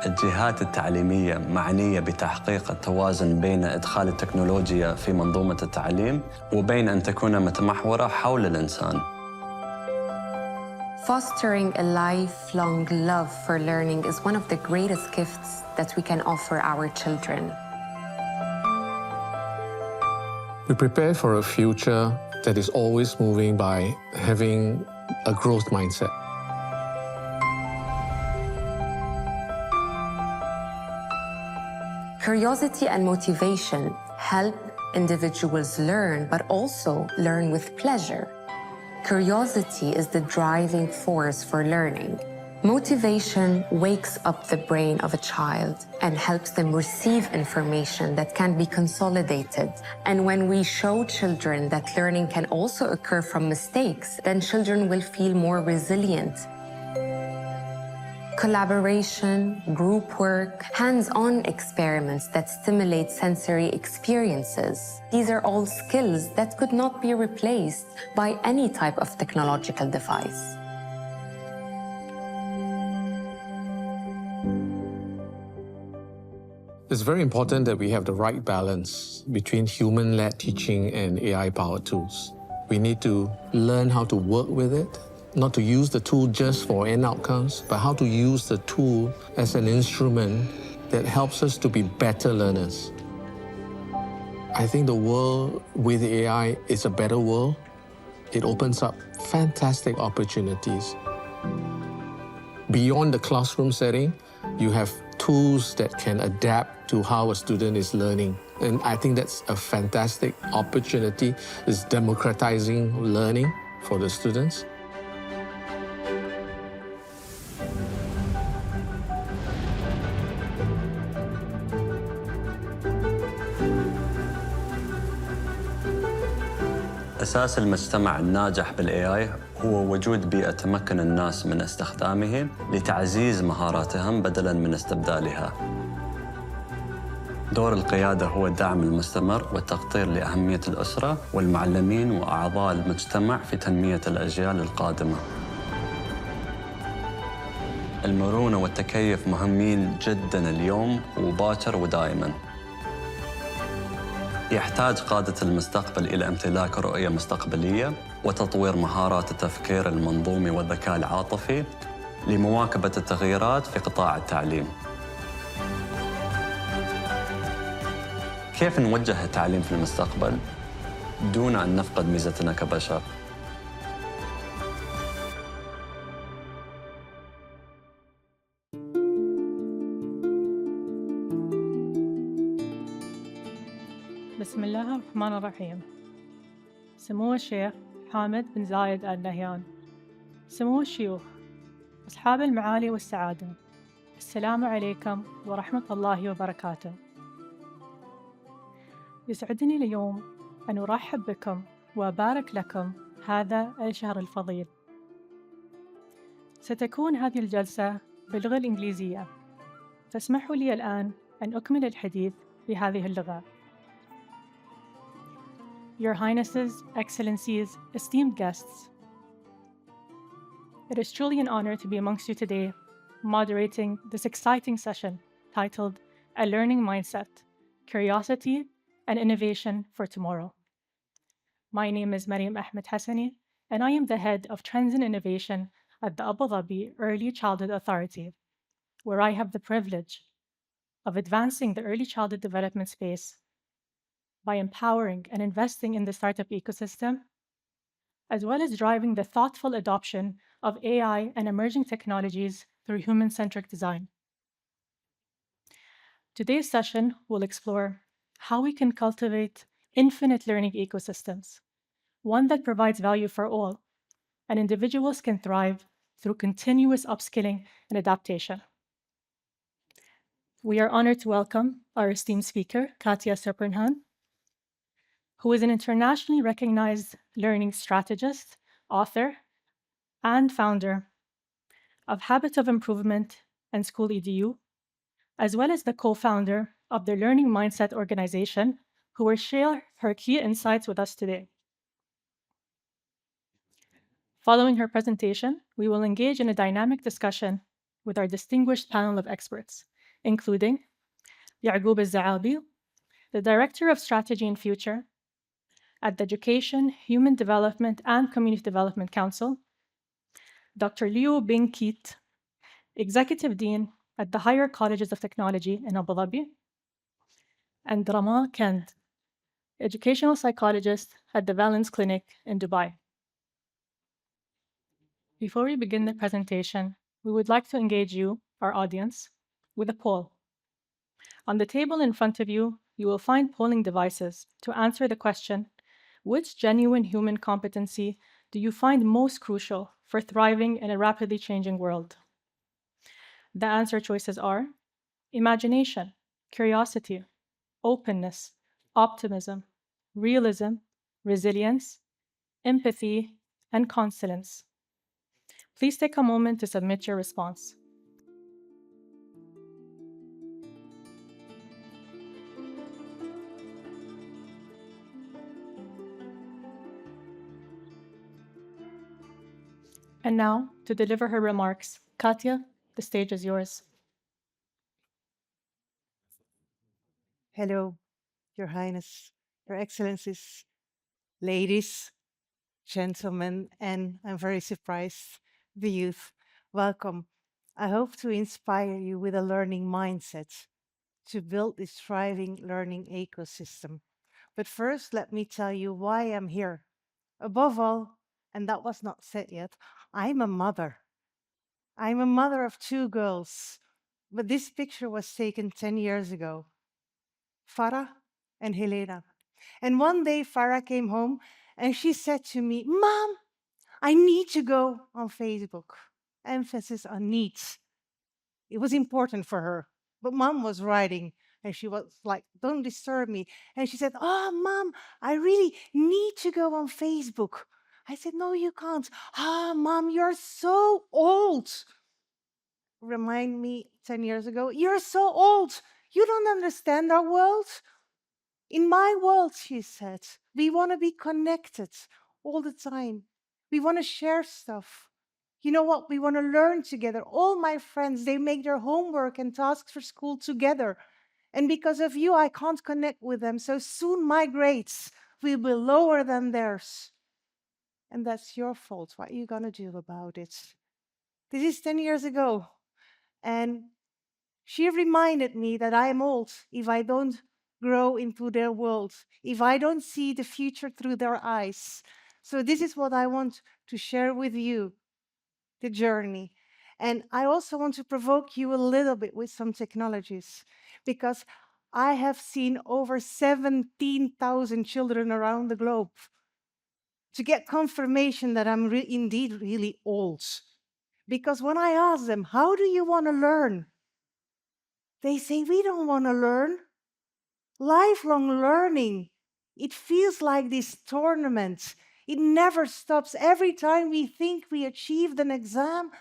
الجهات التعليمية معنية بتحقيق التوازن بين إدخال التكنولوجيا في منظومة التعليم وبين أن تكون متمحورة حول الإنسان. Fostering a lifelong love for learning is one of the greatest gifts that we can offer our children. We prepare for a future that is always moving by having a growth mindset. Curiosity and motivation help individuals learn, but also learn with pleasure. Curiosity is the driving force for learning. Motivation wakes up the brain of a child and helps them receive information that can be consolidated. And when we show children that learning can also occur from mistakes, then children will feel more resilient. Collaboration, group work, hands-on experiments that stimulate sensory experiences. These are all skills that could not be replaced by any type of technological device. It's very important that we have the right balance between human-led teaching and AI-powered tools. We need to learn how to work with it, not to use the tool just for end outcomes, but how to use the tool as an instrument that helps us to be better learners. I think the world with AI is a better world. It opens up fantastic opportunities. Beyond the classroom setting, you have tools that can adapt to how a student is learning. And I think that's a fantastic opportunity, is democratizing learning for the students. أساس المجتمع الناجح بالAI هو وجود بيئة تمكن الناس من استخدامه لتعزيز مهاراتهم بدلاً من استبدالها. دور القيادة هو الدعم المستمر والتقدير لأهمية الأسرة والمعلمين وأعضاء المجتمع في تنمية الأجيال القادمة. المرونة والتكيف مهمين جداً اليوم وباكر ودائماً. يحتاج قادة المستقبل إلى امتلاك رؤية مستقبلية وتطوير مهارات التفكير المنظومي والذكاء العاطفي لمواكبة التغييرات في قطاع التعليم. كيف نوجه التعليم في المستقبل دون أن نفقد ميزتنا كبشر؟ بسم الله الرحمن الرحيم. سمو الشيخ حامد بن زايد آل نهيان، سمو الشيوخ، أصحاب المعالي والسعادة، السلام عليكم ورحمة الله وبركاته. يسعدني اليوم أن أرحب بكم وأبارك لكم هذا الشهر الفضيل. ستكون هذه الجلسة باللغة الإنجليزية، فاسمحوا لي الآن أن أكمل الحديث بهذه اللغة. Your Highnesses, Excellencies, esteemed guests, it is truly an honor to be amongst you today, moderating this exciting session titled A Learning Mindset, Curiosity and Innovation for Tomorrow. My name is Mariam Ahmed Hassani, and I am the head of Trends and Innovation at the Abu Dhabi Early Childhood Authority, where I have the privilege of advancing the early childhood development space by empowering and investing in the startup ecosystem, as well as driving the thoughtful adoption of AI and emerging technologies through human-centric design. Today's session will explore how we can cultivate infinite learning ecosystems, one that provides value for all, and individuals can thrive through continuous upskilling and adaptation. We are honored to welcome our esteemed speaker, Katja Serpernhan, who is an internationally recognized learning strategist, author, and founder of Habit of Improvement and School EDU, as well as the co-founder of the Learning Mindset organization, who will share her key insights with us today. Following her presentation, we will engage in a dynamic discussion with our distinguished panel of experts, including Ya'qub al-Za'abi, the Director of Strategy and Future at the Education, Human Development and Community Development Council, Dr. Liu Bing Keat, Executive Dean at the Higher Colleges of Technology in Abu Dhabi, and Rama Kand, Educational Psychologist at the Valence Clinic in Dubai. Before we begin the presentation, we would like to engage you, our audience, with a poll. On the table in front of you, you will find polling devices to answer the question, which genuine human competency do you find most crucial for thriving in a rapidly changing world? The answer choices are imagination, curiosity, openness, optimism, realism, resilience, empathy, and conscience. Please take a moment to submit your response. And now, to deliver her remarks, Katya, the stage is yours. Hello, Your Highness, Your Excellencies, ladies, gentlemen, and I'm very surprised, the youth. Welcome. I hope to inspire you with a learning mindset to build this thriving learning ecosystem. But first, let me tell you why I'm here. Above all, and that was not said yet, I'm a mother. I'm a mother of 2 girls, but this picture was taken 10 years ago. Farah and Helena. And one day Farah came home and she said to me, "Mom, I need to go on Facebook." Emphasis on needs. It was important for her. But Mom was writing and she was like, "Don't disturb me." And she said, "Oh, Mom, I really need to go on Facebook." I said, "No, you can't." "Ah, Mom, you're so old." Remind me 10 years ago, "You're so old. You don't understand our world." In my world, she said, we want to be connected all the time. We want to share stuff. You know what? We want to learn together. All my friends, they make their homework and tasks for school together. And because of you, I can't connect with them. So soon my grades will be lower than theirs. And that's your fault. What are you going to do about it? This is 10 years ago. And she reminded me that I am old if I don't grow into their world, if I don't see the future through their eyes. So this is what I want to share with you, the journey. And I also want to provoke you a little bit with some technologies, because I have seen over 17,000 children around the globe to get confirmation that I'm indeed really old. Because when I ask them, how do you want to learn? They say, we don't want to learn. Lifelong learning. It feels like this tournament. It never stops. Every time we think we achieved an exam,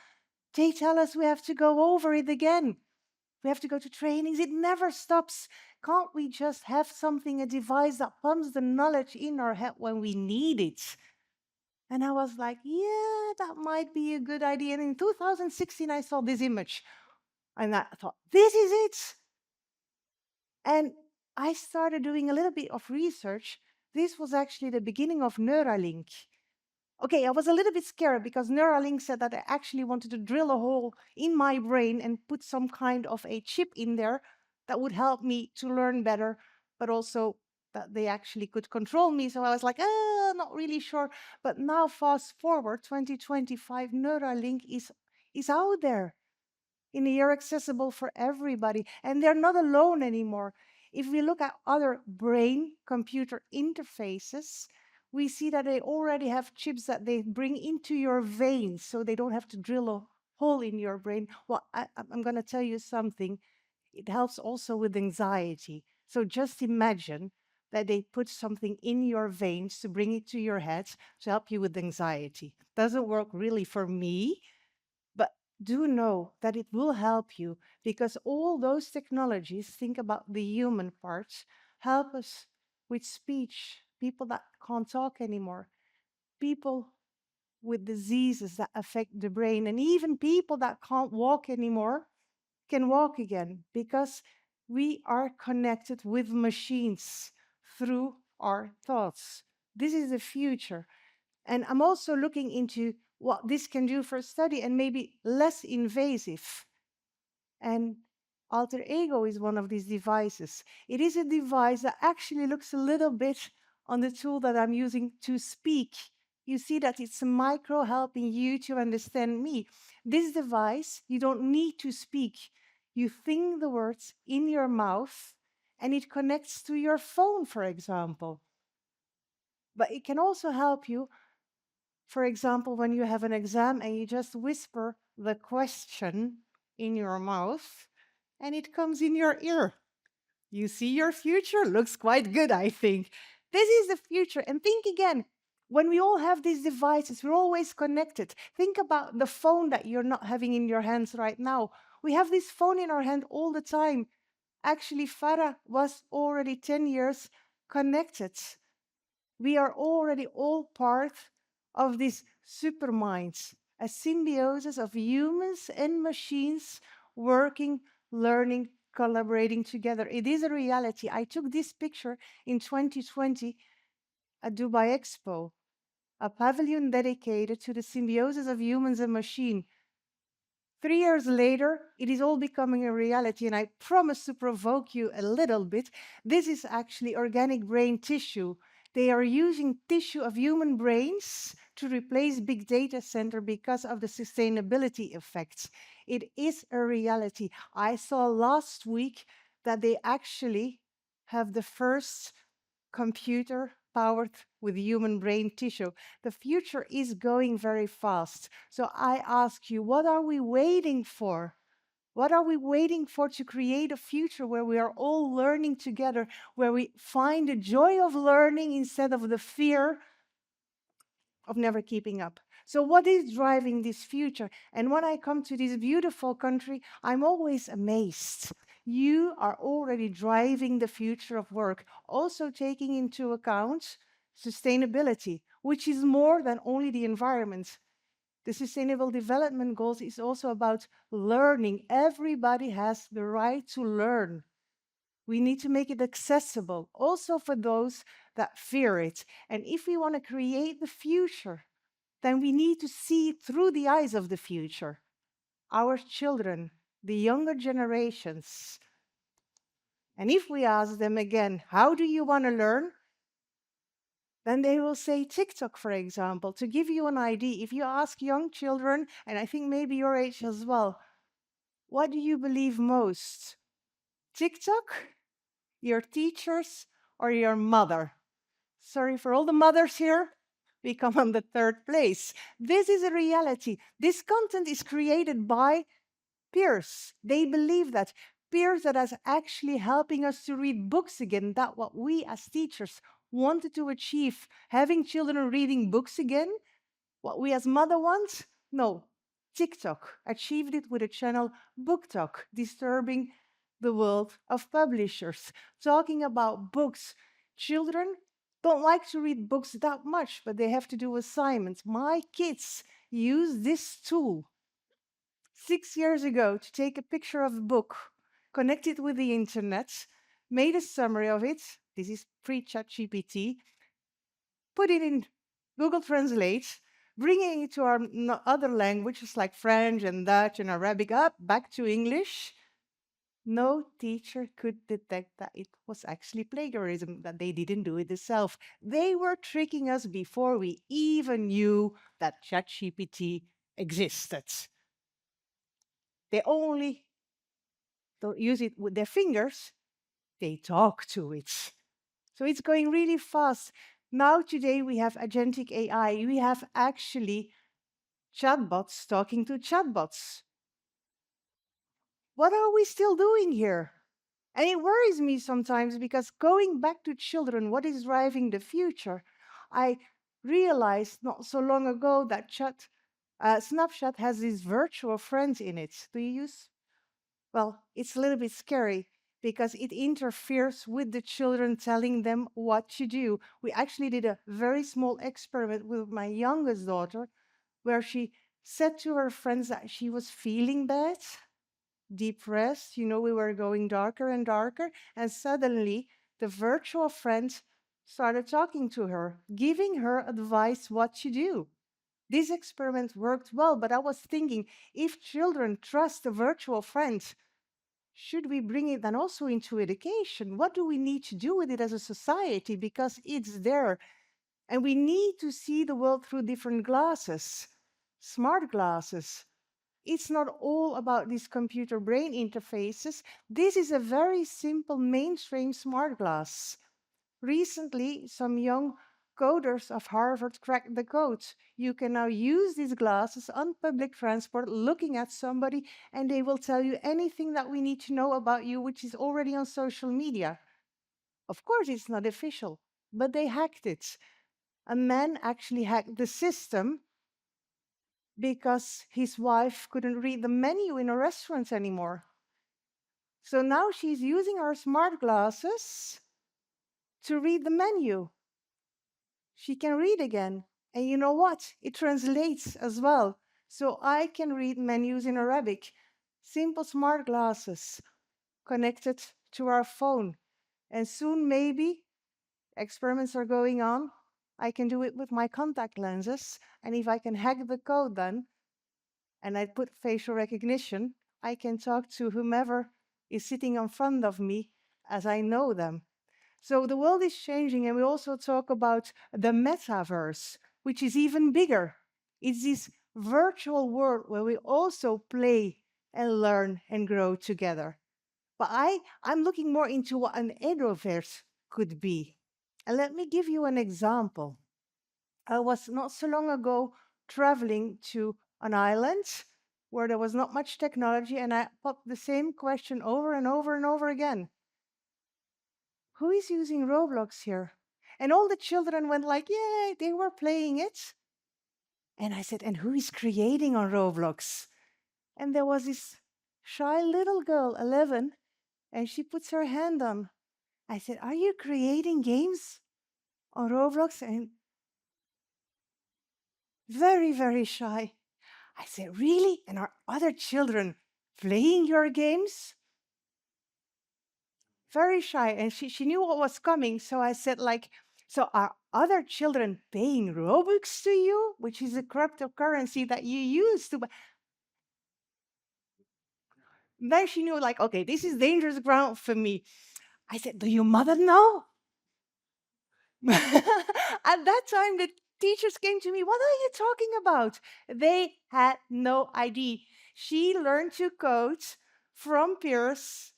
they tell us we have to go over it again. We have to go to trainings. It never stops. Can't we just have something, a device that pumps the knowledge in our head when we need it? And I was like, yeah, that might be a good idea. And in 2016, I saw this image. And I thought, this is it. And I started doing a little bit of research. This was actually the beginning of Neuralink. Okay, I was a little bit scared because Neuralink said that I actually wanted to drill a hole in my brain and put some kind of a chip in there that would help me to learn better, but also that they actually could control me. So I was like, not really sure. But now, fast forward, 2025, Neuralink is out there in a year, accessible for everybody. And they're not alone anymore. If we look at other brain-computer interfaces, we see that they already have chips that they bring into your veins, so they don't have to drill a hole in your brain. Well, I'm going to tell you something. It helps also with anxiety. So just imagine that they put something in your veins to bring it to your head to help you with anxiety. Doesn't work really for me, but do know that it will help you, because all those technologies, think about the human parts, help us with speech, people that can't talk anymore, people with diseases that affect the brain. And even people that can't walk anymore can walk again because we are connected with machines through our thoughts. This is the future. And I'm also looking into what this can do for study and maybe less invasive. And Alter Ego is one of these devices. It is a device that actually looks a little bit on the tool that I'm using to speak. You see that it's a micro helping you to understand me. This device, you don't need to speak. You think the words in your mouth and it connects to your phone, for example. But it can also help you, for example, when you have an exam and you just whisper the question in your mouth and it comes in your ear. You see your future? Looks quite good, I think. This is the future. And think again, when we all have these devices, we're always connected. Think about the phone that you're not having in your hands right now. We have this phone in our hand all the time. Actually, Farah was already 10 years connected. We are already all part of this superminds, a symbiosis of humans and machines working, learning, collaborating together. It is a reality. I took this picture in 2020 at Dubai Expo, a pavilion dedicated to the symbiosis of humans and machine. 3 years later, it is all becoming a reality, and I promise to provoke you a little bit. This is actually organic brain tissue. They are using tissue of human brains to replace big data center because of the sustainability effects. It is a reality. I saw last week that they actually have the first computer powered with human brain tissue. The future is going very fast. So I ask you, what are we waiting for? What are we waiting for to create a future where we are all learning together, where we find the joy of learning instead of the fear of never keeping up? So what is driving this future? And when I come to this beautiful country, I'm always amazed. You are already driving the future of work, also taking into account sustainability, which is more than only the environment. The Sustainable Development Goals is also about learning. Everybody has the right to learn. We need to make it accessible, also for those that fear it. And if we want to create the future, then we need to see through the eyes of the future. Our children, the younger generations. And if we ask them again, how do you want to learn? Then they will say TikTok, for example. To give you an idea, if you ask young children, and I think maybe your age as well, what do you believe most? TikTok, your teachers, or your mother? Sorry for all the mothers here. We come on the third place. This is a reality. This content is created by peers. They believe that. Peers that are actually helping us to read books again. That what we as teachers wanted to achieve. Having children reading books again. What we as mother want? No. TikTok achieved it with a channel Book Talk, disturbing the world of publishers, talking about books. Children don't like to read books that much, but they have to do assignments. My kids use this tool 6 years ago to take a picture of a book, connect it with the internet, made a summary of it. This is pre-ChatGPT. Put it in Google Translate, bringing it to our other languages like French and Dutch and Arabic, up back to English. No teacher could detect that it was actually plagiarism, that they didn't do it themselves. They were tricking us before we even knew that ChatGPT existed. They only don't use it with their fingers, they talk to it. So it's going really fast. Now today we have agentic AI. We have actually chatbots talking to chatbots. What are we still doing here? And it worries me sometimes because going back to children, what is driving the future? I realized not so long ago that Snapchat has these virtual friends in it. Do you use? Well, it's a little bit scary because it interferes with the children, telling them what to do. We actually did a very small experiment with my youngest daughter. where she said to her friends that she was feeling bad, depressed. You know, we were going darker and darker. And suddenly, the virtual friend started talking to her, giving her advice what to do. This experiment worked well, but I was thinking, if children trust a virtual friend, should we bring it then also into education? What do we need to do with it as a society? Because it's there. And we need to see the world through different glasses, smart glasses. It's not all about these computer brain interfaces. This is a very simple mainstream smart glass. Recently, some young coders of Harvard cracked the code. You can now use these glasses on public transport, looking at somebody, and they will tell you anything that we need to know about you, which is already on social media. Of course, it's not official, but they hacked it. A man actually hacked the system because his wife couldn't read the menu in a restaurant anymore. So now she's using her smart glasses to read the menu. She can read again. And you know what? It translates as well. So I can read menus in Arabic. Simple smart glasses connected to our phone. And soon, maybe, experiments are going on. I can do it with my contact lenses. And if I can hack the code then, and I put facial recognition, I can talk to whomever is sitting in front of me as I know them. So the world is changing, and we also talk about the metaverse, which is even bigger. It's this virtual world where we also play and learn and grow together. But I'm looking more into what an eduverse could be. And let me give you an example. I was not so long ago traveling to an island where there was not much technology, and I popped the same question over and over and over again. Who is using Roblox here? And all the children went like, yay, they were playing it. And I said, and who is creating on Roblox? And there was this shy little girl, 11, and she puts her hand on. I said, are you creating games on Roblox? And very, very shy. I said, really? And are other children playing your games? Very shy. And she knew what was coming. So I said, like, so are other children paying Robux to you, which is a cryptocurrency that you use to buy? Then she knew, like, okay, this is dangerous ground for me. I said, do your mother know? At that time, the teachers came to me, what are you talking about? They had no idea. She learned to code from peers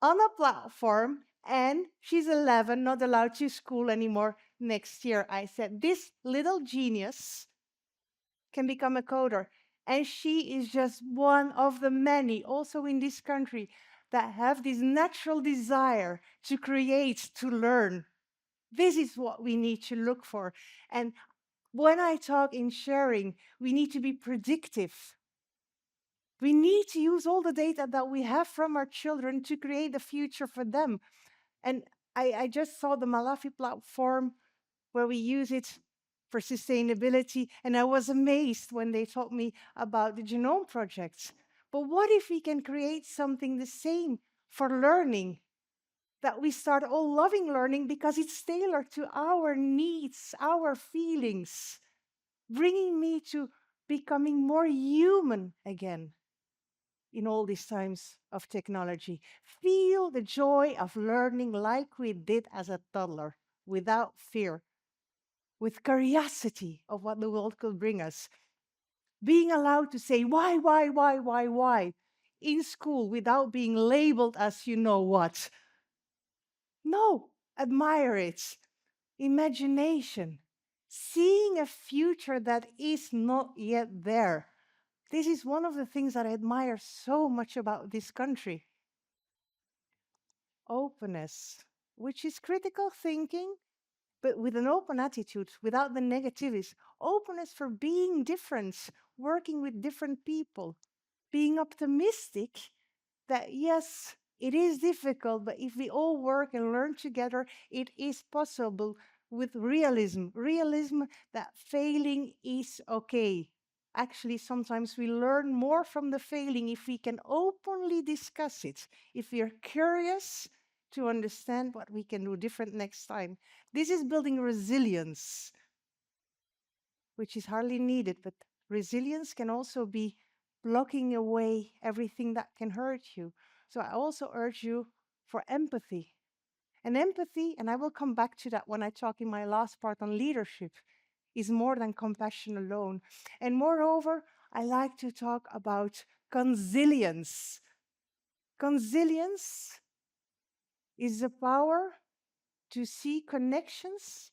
on a platform, and she's 11, not allowed to school anymore next year. I said, this little genius can become a coder. And she is just one of the many, also in this country, that have this natural desire to create, to learn. This is what we need to look for. And when I talk in sharing, we need to be predictive. We need to use all the data that we have from our children to create a future for them. And I just saw the Malafi platform where we use it for sustainability. And I was amazed when they told me about the genome projects. But what if we can create something the same for learning? That we start all loving learning because it's tailored to our needs, our feelings, bringing me to becoming more human again in all these times of technology. Feel the joy of learning like we did as a toddler, without fear, with curiosity of what the world could bring us. Being allowed to say why in school without being labeled as you know what. No, admire it. Imagination. Seeing a future that is not yet there. This is one of the things that I admire so much about this country. Openness, which is critical thinking, but with an open attitude, without the negativities. Openness for being different, working with different people, being optimistic that yes, it is difficult, but if we all work and learn together, it is possible with realism. Realism that failing is okay. Actually, sometimes we learn more from the failing if we can openly discuss it, if we are curious to understand what we can do different next time. This is building resilience, which is hardly needed, but resilience can also be blocking away everything that can hurt you. So I also urge you for empathy. And empathy, and I will come back to that when I talk in my last part on leadership, is more than compassion alone. And moreover, I like to talk about consilience. Consilience is the power to see connections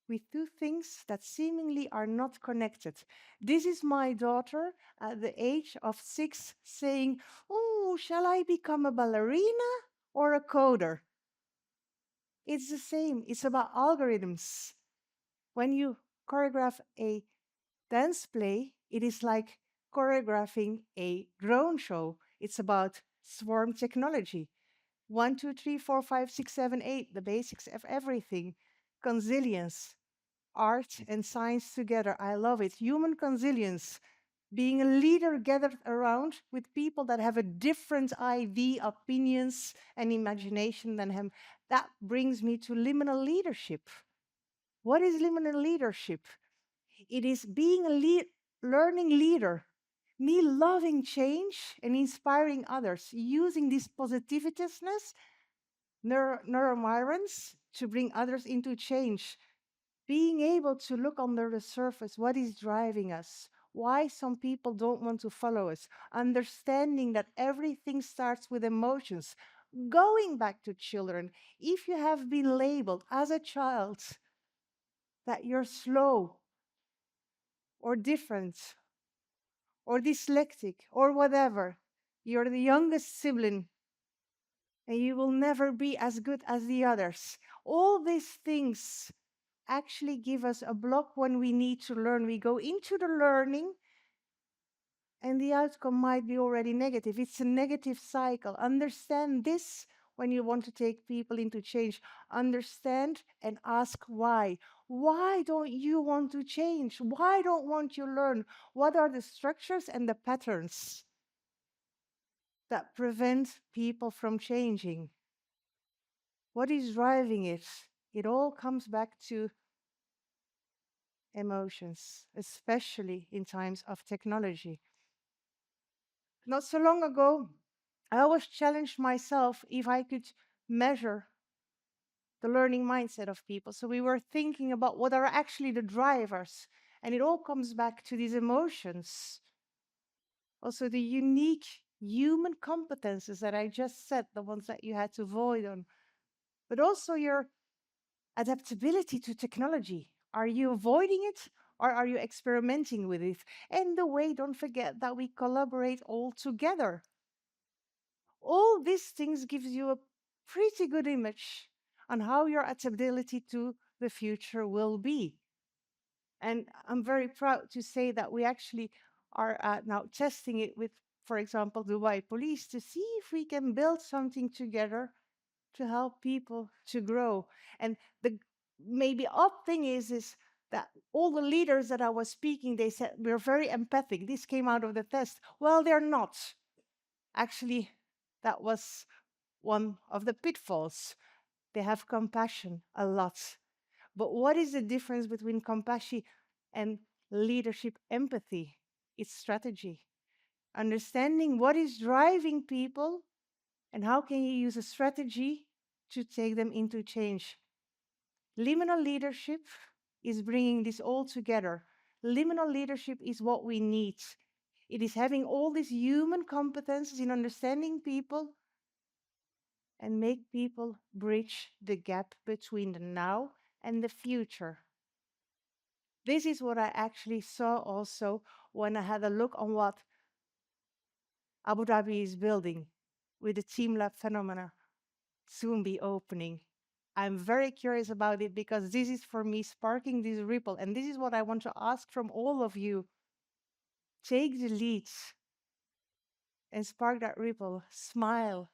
with two things that seemingly are not connected. This is my daughter at the age of 6 saying, "Oh, shall I become a ballerina or a coder?" It's the same. It's about algorithms. When you choreograph a dance play, it is like choreographing a drone show. It's about swarm technology. 1, 2, 3, 4, 5, 6, 7, 8, the basics of everything. Consilience, art and science together. I love it. Human consilience, being a leader gathered around with people that have a different idea, opinions, and imagination than him. That brings me to liminal leadership. What is liminal leadership? It is being a learning leader, me loving change and inspiring others, using this positiveness, neuromirons, to bring others into change. Being able to look under the surface, what is driving us, why some people don't want to follow us, understanding that everything starts with emotions. Going back to children, if you have been labeled as a child that you're slow or different or dyslexic or whatever, you're the youngest sibling and you will never be as good as the others. All these things actually give us a block when we need to learn. We go into the learning and the outcome might be already negative. It's a negative cycle. Understand this when you want to take people into change. Understand and ask why. Why don't you want to change? Why don't want you learn? What are the structures and the patterns that prevent people from changing? What is driving it? It all comes back to emotions, especially in times of technology. Not so long ago, I always challenged myself if I could measure the learning mindset of people. So we were thinking about what are actually the drivers, and it all comes back to these emotions. Also, the unique human competences that I just said, the ones that you had to avoid on, but also your adaptability to technology. Are you avoiding it or are you experimenting with it? And the way, don't forget that we collaborate all together. All these things gives you a pretty good image on how your adaptability to the future will be. And I'm very proud to say that we actually are now testing it with, for example, Dubai Police to see if we can build something together to help people to grow. And the maybe odd thing is that all the leaders that I was speaking, they said we're very empathic. This came out of the test. Well, they're not. Actually, that was one of the pitfalls. They have compassion a lot. But what is the difference between compassion and leadership empathy? It's strategy. Understanding what is driving people and how can you use a strategy to take them into change. Liminal leadership is bringing this all together. Liminal leadership is what we need. It is having all these human competences in understanding people and make people bridge the gap between the now and the future. This is what I actually saw also when I had a look on what Abu Dhabi is building with the Team Lab phenomena soon be opening. I'm very curious about it because this is for me sparking this ripple. And this is what I want to ask from all of you. Take the lead and spark that ripple. Smile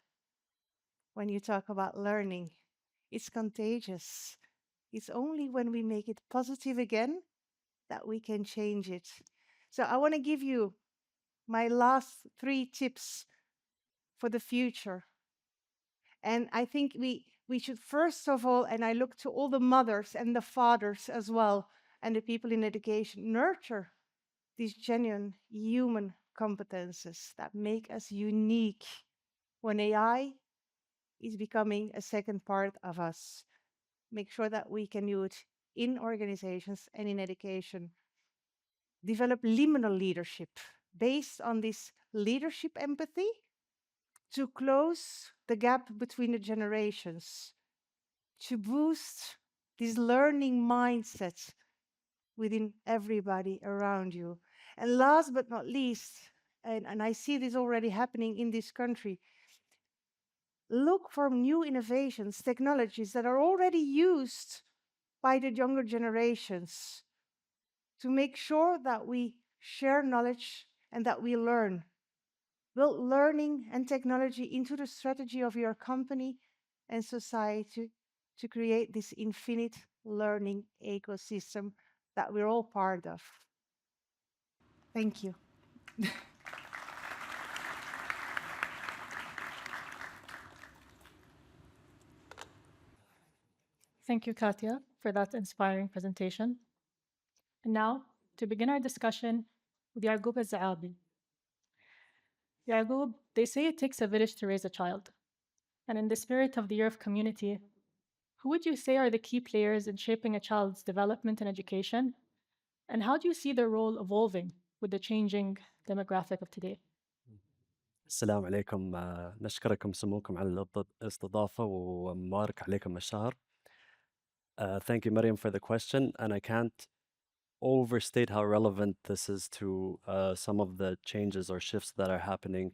when you talk about learning. It's contagious. It's only when we make it positive again that we can change it. So I want to give you my last 3 tips for the future. And I think we should first of all, and I look to all the mothers and the fathers as well, and the people in education, nurture these genuine human competences that make us unique when AI is becoming a second part of us. Make sure that we can do it in organizations and in education. Develop liminal leadership based on this leadership empathy to close the gap between the generations, to boost this learning mindset within everybody around you. And last but not least, and I see this already happening in this country, look for new innovations, technologies that are already used by the younger generations to make sure that we share knowledge and that we learn. Build learning and technology into the strategy of your company and society to create this infinite learning ecosystem that we're all part of. Thank you. Thank you, Katya, for that inspiring presentation. And now, to begin our discussion with Yaqub al-Zaabi. Yaqub, they say it takes a village to raise a child. And in the spirit of the Year of Community, who would you say are the key players in shaping a child's development and education? And how do you see their role evolving with the changing demographic of today? السلام عليكم. نشكركم سموكم على الاستضافة ومبارك عليكم الشهر. Thank you, Mariam, for the question. And I can't overstate how relevant this is to some of the changes or shifts that are happening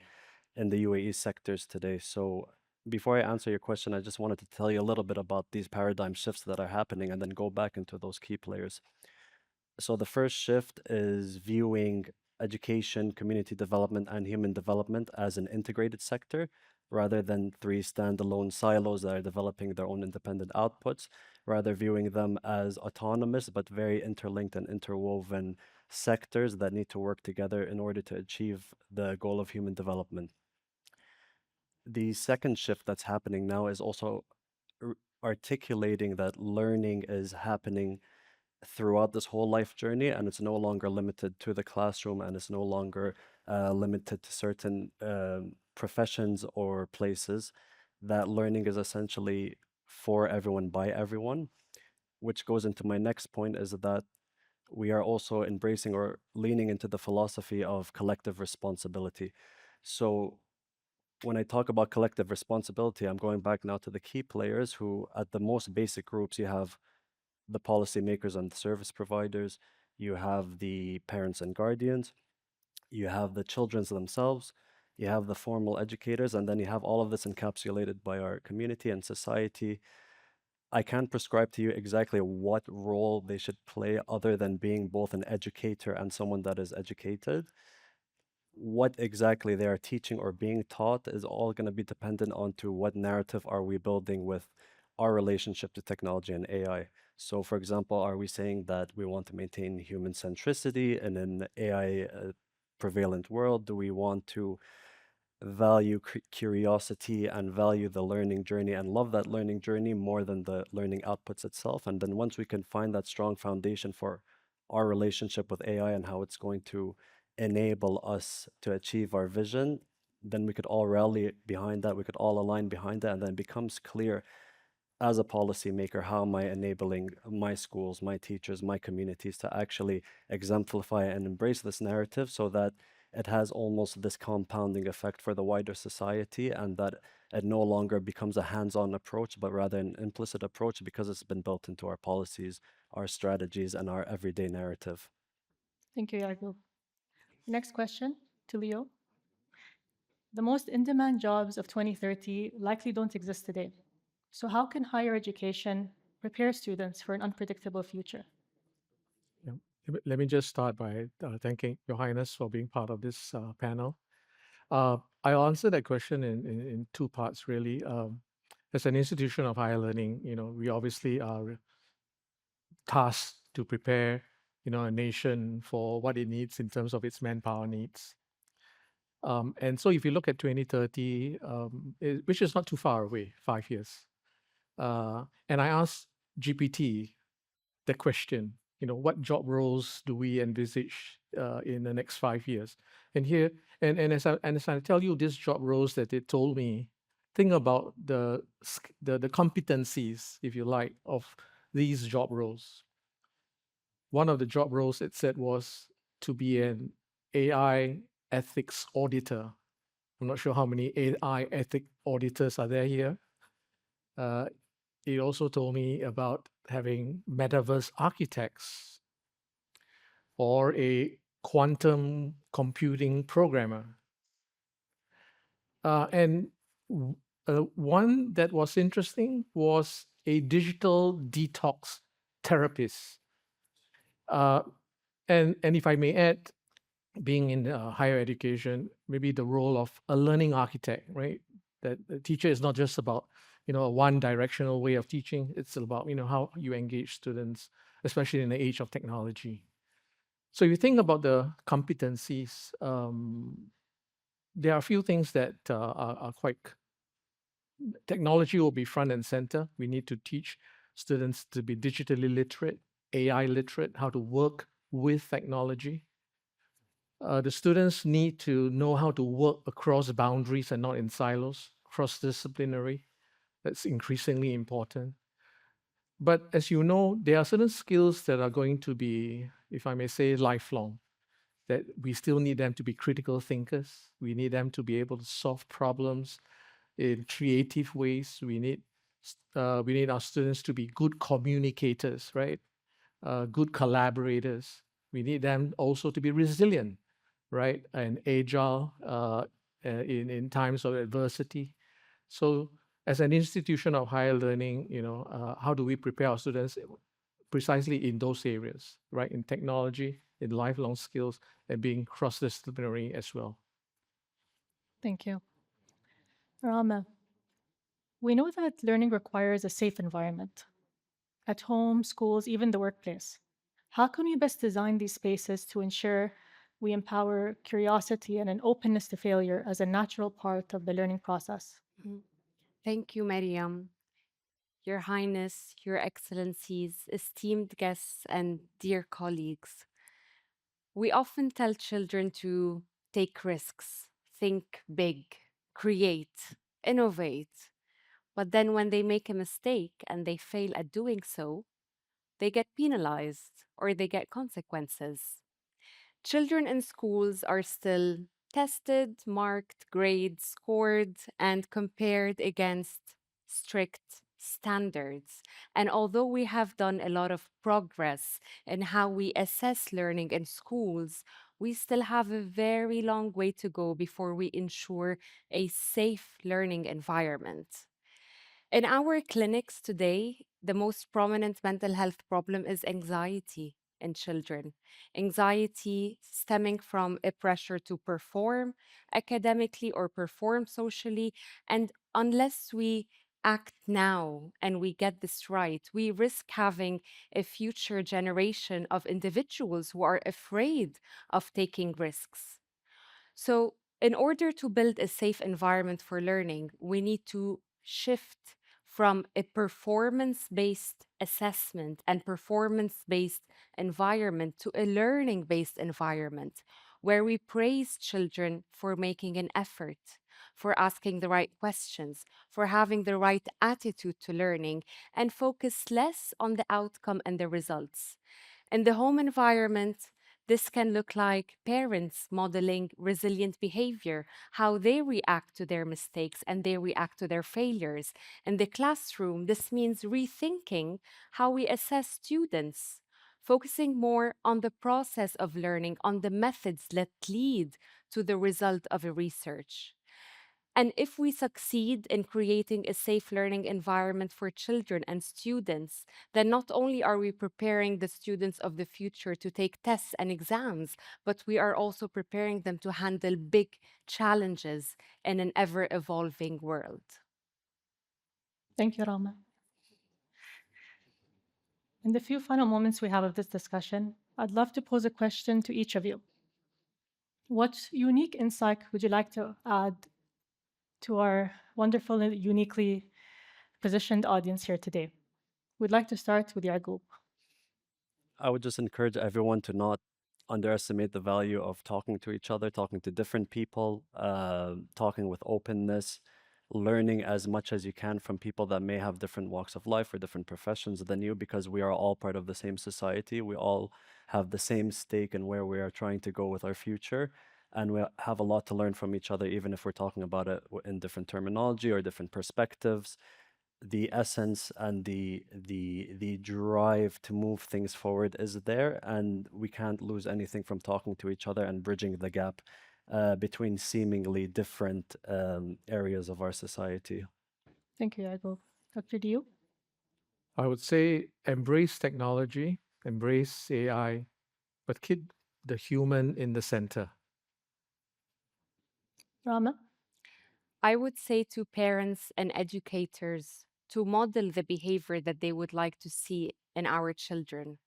in the UAE sectors today. So before I answer your question, I just wanted to tell you a little bit about these paradigm shifts that are happening and then go back into those key players. So the first shift is viewing education, community development, and human development as an integrated sector rather than 3 standalone silos that are developing their own independent outputs, rather viewing them as autonomous but very interlinked and interwoven sectors that need to work together in order to achieve the goal of human development. The second shift that's happening now is also articulating that learning is happening throughout this whole life journey, and it's no longer limited to the classroom, and it's no longer limited to certain professions or places. That learning is essentially for everyone by everyone, which goes into my next point, is that we are also embracing or leaning into the philosophy of collective responsibility. So when I talk about collective responsibility, I'm going back now to the key players who, at the most basic groups, you have the policymakers and the service providers, you have the parents and guardians, you have the children themselves, you have the formal educators, and then you have all of this encapsulated by our community and society. I can't prescribe to you exactly what role they should play other than being both an educator and someone that is educated. What exactly they are teaching or being taught is all going to be dependent on to what narrative are we building with our relationship to technology and AI. So, for example, are we saying that we want to maintain human centricity in an AI prevalent world? Do we want to value curiosity and value the learning journey and love that learning journey more than the learning outputs itself? And then once we can find that strong foundation for our relationship with AI and how it's going to enable us to achieve our vision, then we could all rally behind that, we could all align behind that, and then it becomes clear as a policymaker, how am I enabling my schools, my teachers, my communities to actually exemplify and embrace this narrative so that it has almost this compounding effect for the wider society, and that it no longer becomes a hands-on approach, but rather an implicit approach because it's been built into our policies, our strategies, and our everyday narrative. Thank you, Yaqub. Next question to Leo. The most in-demand jobs of 2030 likely don't exist today. So how can higher education prepare students for an unpredictable future? Yeah. Let me just start by thanking Your Highness for being part of this panel. I'll answer that question in 2 parts, really. As an institution of higher learning, we obviously are tasked to prepare, a nation for what it needs in terms of its manpower needs. And so if you look at 2030, which is not too far away, 5 years, and I asked GPT the question, what job roles do we envisage in the next 5 years? And here, and as I tell you these job roles that it told me, think about the competencies, if you like, of these job roles. One of the job roles it said was to be an AI ethics auditor. I'm not sure how many AI ethic auditors are there here. It also told me about having metaverse architects or a quantum computing programmer. And one that was interesting was a digital detox therapist. And if I may add, being in higher education, maybe the role of a learning architect, right? That the teacher is not just about, a one-directional way of teaching. It's about, how you engage students, especially in the age of technology. So if you think about the competencies, there are a few things that are quite. Technology will be front and center. We need to teach students to be digitally literate, AI literate, how to work with technology. The students need to know how to work across boundaries and not in silos, cross-disciplinary. That's increasingly important. But as you know, there are certain skills that are going to be, if I may say, lifelong, that we still need them to be critical thinkers. We need them to be able to solve problems in creative ways. We need our students to be good communicators, right? Good collaborators. We need them also to be resilient, right, and agile in times of adversity. So, as an institution of higher learning, how do we prepare our students precisely in those areas, right, in technology, in lifelong skills, and being cross-disciplinary as well? Thank you. Rama, we know that learning requires a safe environment at home, schools, even the workplace. How can we best design these spaces to ensure we empower curiosity and an openness to failure as a natural part of the learning process? Mhm. Thank you, Mariam. Your Highness, Your Excellencies, esteemed guests, and dear colleagues. We often tell children to take risks, think big, create, innovate. But then when they make a mistake and they fail at doing so, they get penalized or they get consequences. Children in schools are still tested, marked, graded, scored, and compared against strict standards. And although we have done a lot of progress in how we assess learning in schools, we still have a very long way to go before we ensure a safe learning environment. In our clinics today, the most prominent mental health problem is anxiety in children. Anxiety stemming from a pressure to perform academically or perform socially. And unless we act now and we get this right, we risk having a future generation of individuals who are afraid of taking risks. So, in order to build a safe environment for learning, we need to shift from a performance based assessment and performance based environment to a learning based environment where we praise children for making an effort, for asking the right questions, for having the right attitude to learning, and focus less on the outcome and the results. In the home environment, this can look like parents modeling resilient behavior, how they react to their mistakes and they react to their failures. In the classroom, this means rethinking how we assess students, focusing more on the process of learning, on the methods that lead to the result of a research. And if we succeed in creating a safe learning environment for children and students, then not only are we preparing the students of the future to take tests and exams, but we are also preparing them to handle big challenges in an ever evolving world. Thank you, Rama. In the few final moments we have of this discussion, I'd love to pose a question to each of you. What unique insight would you like to add to our wonderful and uniquely positioned audience here today? We'd like to start with Yaqub. I would just encourage everyone to not underestimate the value of talking to each other, talking to different people, talking with openness, learning as much as you can from people that may have different walks of life or different professions than you, because we are all part of the same society. We all have the same stake in where we are trying to go with our future. And we have a lot to learn from each other, even if we're talking about it in different terminology or different perspectives. The essence and the drive to move things forward is there, and we can't lose anything from talking to each other and bridging the gap between seemingly different areas of our society. Thank you, Yaqub. Dr. Dio? I would say embrace technology, embrace AI, but keep the human in the center. Rama? I would say to parents and educators to model the behavior that they would like to see in our children.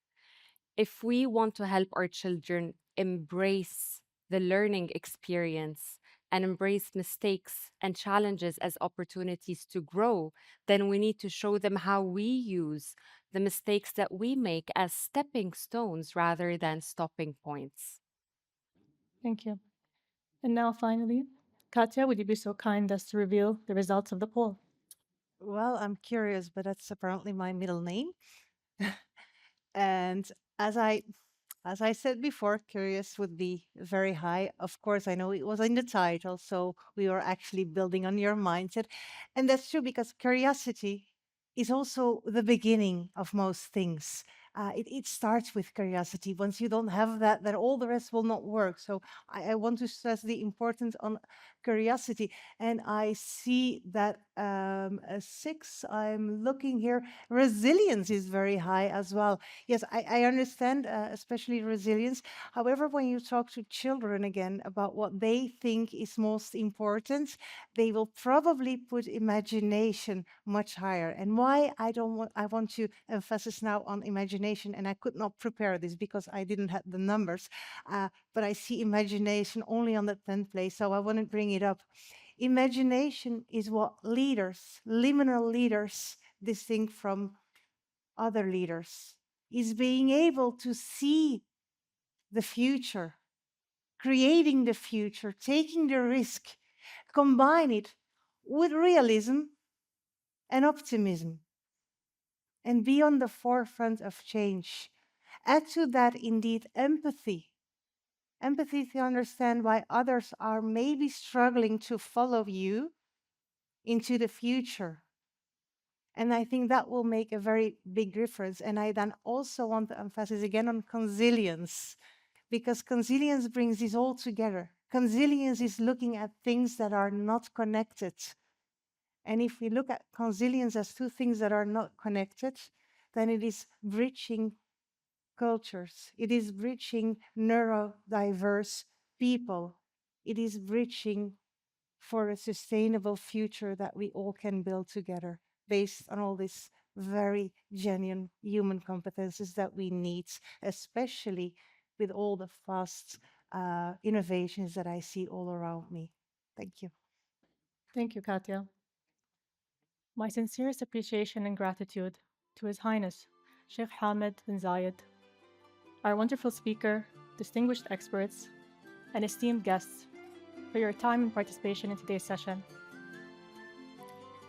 If we want to help our children embrace the learning experience and embrace mistakes and challenges as opportunities to grow, then we need to show them how we use the mistakes that we make as stepping stones rather than stopping points. Thank you. And now, finally, Katya, would you be so kind as to reveal the results of the poll? Well, I'm curious, but that's apparently my middle name. And as I said before, curious would be very high. Of course, I know it was in the title, so we were actually building on your mindset. And that's true because curiosity is also the beginning of most things. It starts with curiosity. Once you don't have that, then all the rest will not work. So I want to stress the importance on curiosity. And I see that a 6, I'm looking here, resilience is very high as well. Yes, I understand, especially resilience. However, when you talk to children again about what they think is most important, they will probably put imagination much higher. And why I want to emphasize now on imagination, and I could not prepare this because I didn't have the numbers, but I see imagination only on the 10th place, so I want to bring it up. Imagination is what leaders, liminal leaders, distinct from other leaders, is being able to see the future, creating the future, taking the risk, combine it with realism and optimism, and be on the forefront of change. Add to that, indeed, empathy. Empathy to understand why others are maybe struggling to follow you into the future. And I think that will make a very big difference. And I then also want to emphasize again on consilience, because consilience brings this all together. Consilience is looking at things that are not connected. And if we look at consilience as two things that are not connected, then it is bridging cultures. It is bridging neurodiverse people. It is bridging for a sustainable future that we all can build together based on all these very genuine human competences that we need, especially with all the fast innovations that I see all around me. Thank you. Thank you, Katya. My sincerest appreciation and gratitude to His Highness Sheikh Hamad bin Zayed, our wonderful speaker, distinguished experts, and esteemed guests for your time and participation in today's session.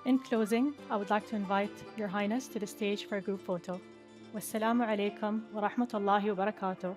In closing, I would like to invite Your Highness to the stage for a group photo. Wassalamu alaikum wa rahmatullahi wa barakatuh.